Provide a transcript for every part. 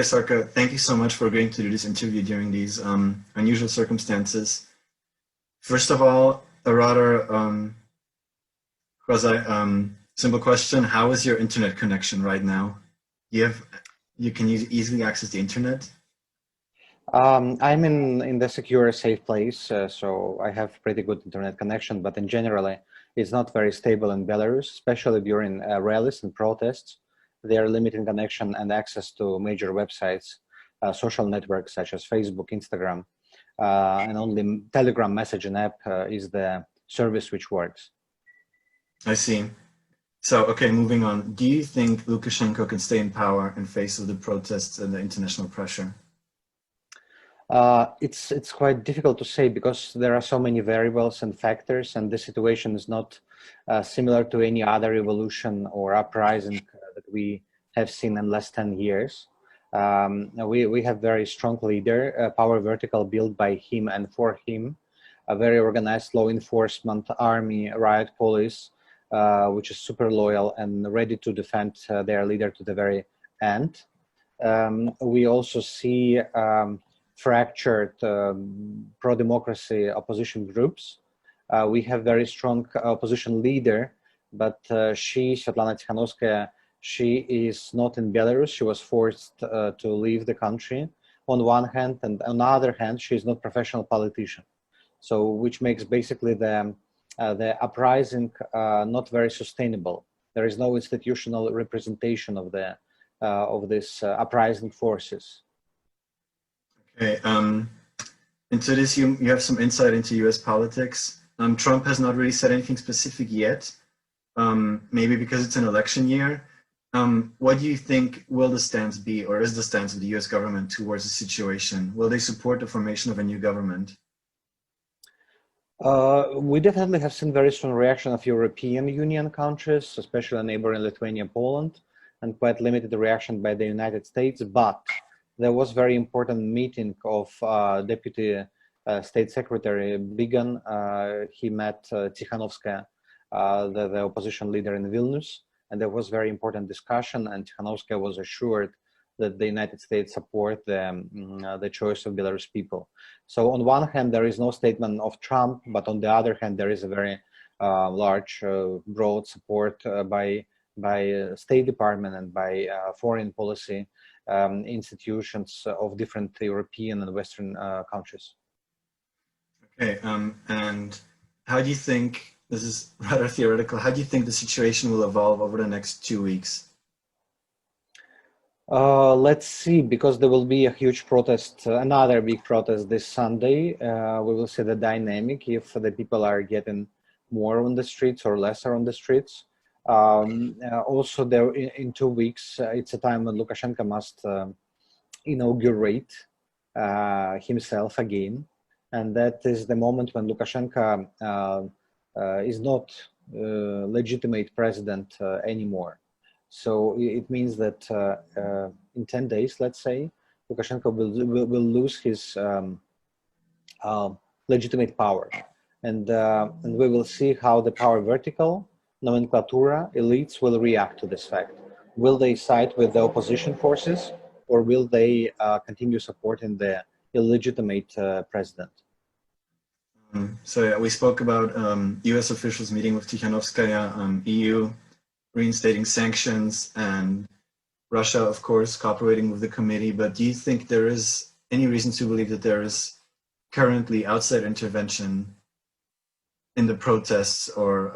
Viacorka, thank you so much for agreeing to do this interview during these unusual circumstances. First of all, a rather simple question: how is your internet connection right now? You have you can you easily access the internet? I'm in the secure, safe place, so I have pretty good internet connection. But in general, it's not very stable in Belarus, especially during rallies and protests. They are limiting connection and access to major websites, social networks such as Facebook, Instagram, and only Telegram messaging app is the service which works. I see. So, okay, moving on. Do you think Lukashenko can stay in power in face of the protests and the international pressure? It's quite difficult to say because there are so many variables and factors, and the situation is not similar to any other revolution or uprising that we have seen in last 10 years. We have very strong leader, a power vertical built by him and for him, a very organized law enforcement, army, riot police, which is super loyal and ready to defend their leader to the very end. We also see fractured pro-democracy opposition groups. We have very strong opposition leader, but she, Svetlana Tikhanovskaya, she is not in Belarus. She was forced to leave the country on one hand, and on the other hand, she is not professional politician. So, which makes basically the uprising not very sustainable. There is no institutional representation of the of these uprising forces. Okay. Into this, you have some insight into U.S. politics. Trump has not really said anything specific yet, maybe because it's an election year. What do you think will the stance be, or is the stance of the U.S. government towards the situation? Will they support the formation of a new government? We definitely have seen very strong reaction of European Union countries, especially neighboring Lithuania, Poland, and quite limited reaction by the United States. But there was very important meeting of Deputy State Secretary Bigan. He met Tikhanovskaya, the opposition leader in Vilnius, and there was very important discussion, and Tikhanovskaya was assured that the United States support the choice of Belarus people. So on one hand, there is no statement of Trump, but on the other hand, there is a very large, broad support by State Department and by foreign policy institutions of different European and Western countries. Okay, and how do you think, this is rather theoretical, how do you think the situation will evolve over the next 2 weeks? Let's see, because there will be a huge protest, another big protest this Sunday. We will see the dynamic, if the people are getting more on the streets or lesser on the streets. Also, there in 2 weeks, it's a time when Lukashenko must inaugurate himself again. And that is the moment when Lukashenko is not legitimate president anymore. So it means that in 10 days, let's say, Lukashenko will lose his legitimate power. And we will see how the power vertical, nomenclatura, elites will react to this fact. Will they side with the opposition forces, or will they continue supporting the illegitimate president? So yeah, we spoke about U.S. officials meeting with Tikhanovskaya, EU reinstating sanctions, and Russia, of course, cooperating with the committee. But do you think there is any reason to believe that there is currently outside intervention in the protests, or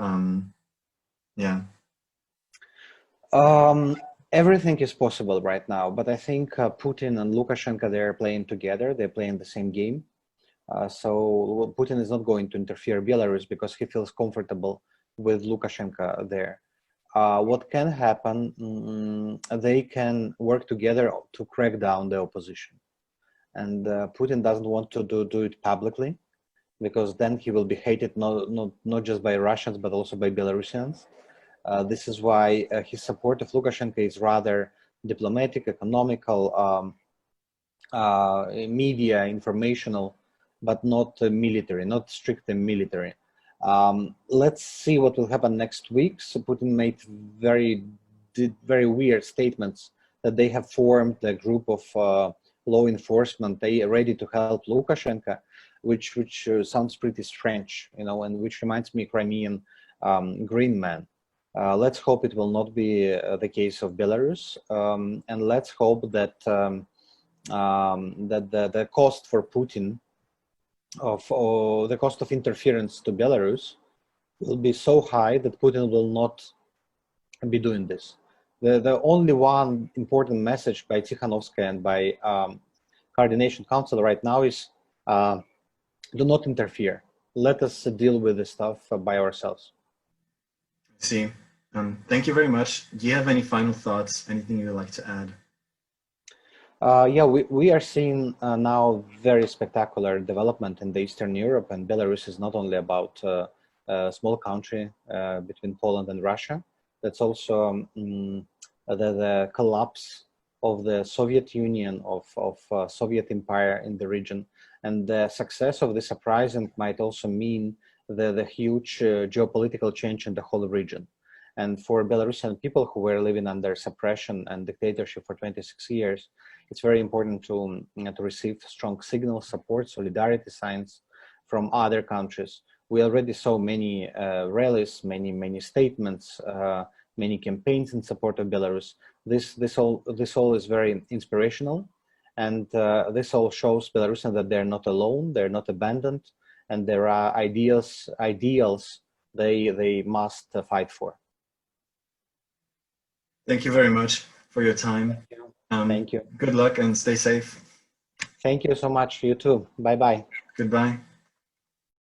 yeah? Everything is possible right now, but I think Putin and Lukashenko, they're playing together. They're playing the same game. So Putin is not going to interfere in Belarus because he feels comfortable with Lukashenko there. What can happen, they can work together to crack down the opposition. And Putin doesn't want to do it publicly, because then he will be hated not just by Russians, but also by Belarusians. This is why his support of Lukashenko is rather diplomatic, economical, media, informational, but not military, not strictly military. Let's see what will happen next week. So Putin made very weird statements that they have formed a group of law enforcement. They are ready to help Lukashenko, which sounds pretty strange, you know, and which reminds me Crimean Green Man. Let's hope it will not be the case of Belarus, and let's hope that that the cost for Putin or the cost of interference to Belarus will be so high that Putin will not be doing this. The only one important message by Tikhanovskaya and by Coordination Council right now is do not interfere. Let us deal with this stuff by ourselves. I see. Thank you very much. Do you have any final thoughts? Anything you'd like to add? Yeah, we are seeing now very spectacular development in the Eastern Europe, and Belarus is not only about a small country between Poland and Russia. That's also the collapse of the Soviet Union, of Soviet Empire in the region. And the success of this uprising might also mean the huge geopolitical change in the whole region. And for Belarusian people who were living under suppression and dictatorship for 26 years, it's very important to receive strong signals, support, solidarity signs from other countries. We already saw many rallies, many statements, many campaigns in support of Belarus. This all is very inspirational, and this all shows Belarusians that they're not alone, they're not abandoned, and there are ideals they must fight for. Thank you very much for your time. Thank you. Good luck and stay safe. Thank you so much. You too. Bye-bye. Goodbye.